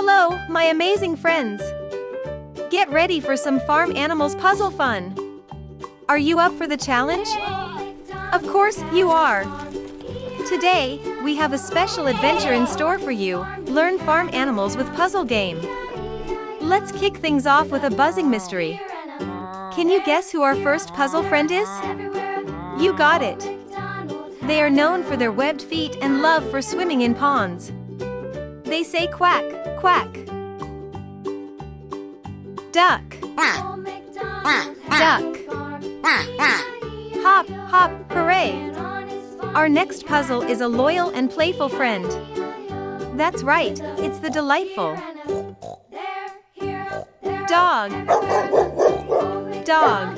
Hello, my amazing friends! Get ready for some farm animals puzzle fun! Are you up for the challenge? Of course, you are! Today, we have a special adventure in store for you. Learn farm animals with puzzle game. Let's kick things off with a buzzing mystery. Can you guess who our first puzzle friend is? You got it! They are known for their webbed feet and love for swimming in ponds. They say quack, quack. Duck. Duck. Hop, hop, hooray! Our next puzzle is a loyal and playful friend. That's right, it's the delightful dog. Dog.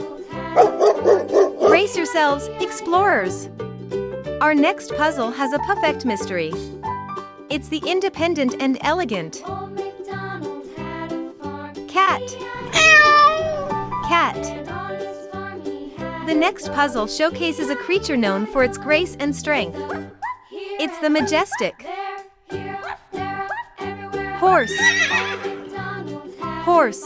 Brace yourselves, explorers! Our next puzzle has a perfect mystery. It's the independent and elegant cat. Cat. The next puzzle showcases a creature known for its grace and strength. It's the majestic horse. Horse.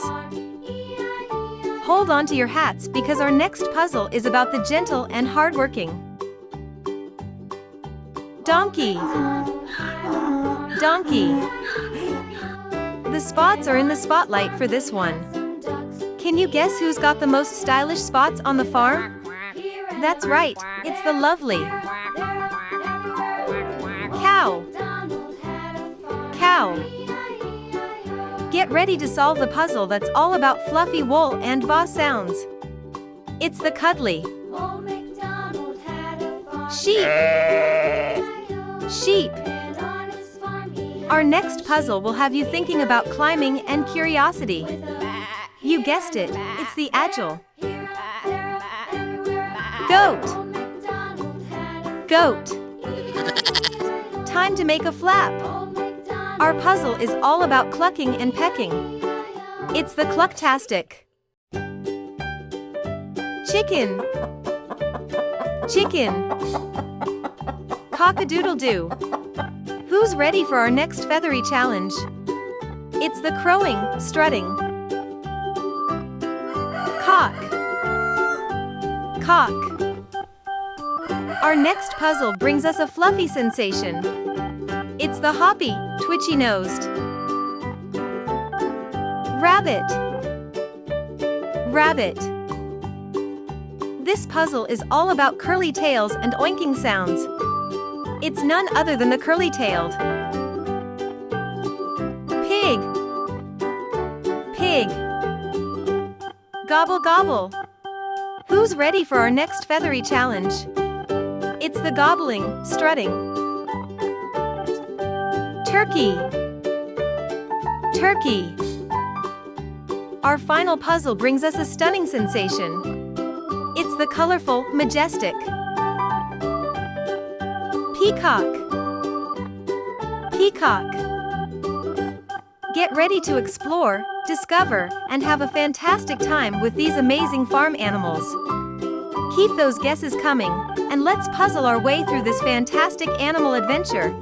Hold on to your hats because our next puzzle is about the gentle and hardworking donkey. Donkey. The spots are in the spotlight for this one. Can you guess who's got the most stylish spots on the farm? That's right, it's the lovely cow. Cow. Get ready to solve the puzzle that's all about fluffy wool and boss sounds. It's the cuddly sheep. Sheep. Our next puzzle will have you thinking about climbing and curiosity. You guessed it, it's the agile goat. Goat. Time to make a flap. Our puzzle is all about clucking and pecking. It's the Quack-Tastic chicken. Chicken. Cock-a-doodle-doo. Who's ready for our next feathery challenge? It's the crowing, strutting cock. Cock. Our next puzzle brings us a fluffy sensation. It's the hoppy, twitchy-nosed rabbit. Rabbit. This puzzle is all about curly tails and oinking sounds. It's none other than the curly-tailed pig. Pig. Gobble gobble. Who's ready for our next feathery challenge? It's the gobbling, strutting turkey. Turkey. Our final puzzle brings us a stunning sensation. It's the colorful, majestic peacock. Peacock. Get ready to explore, discover, and have a fantastic time with these amazing farm animals. Keep those guesses coming, and let's puzzle our way through this fantastic animal adventure.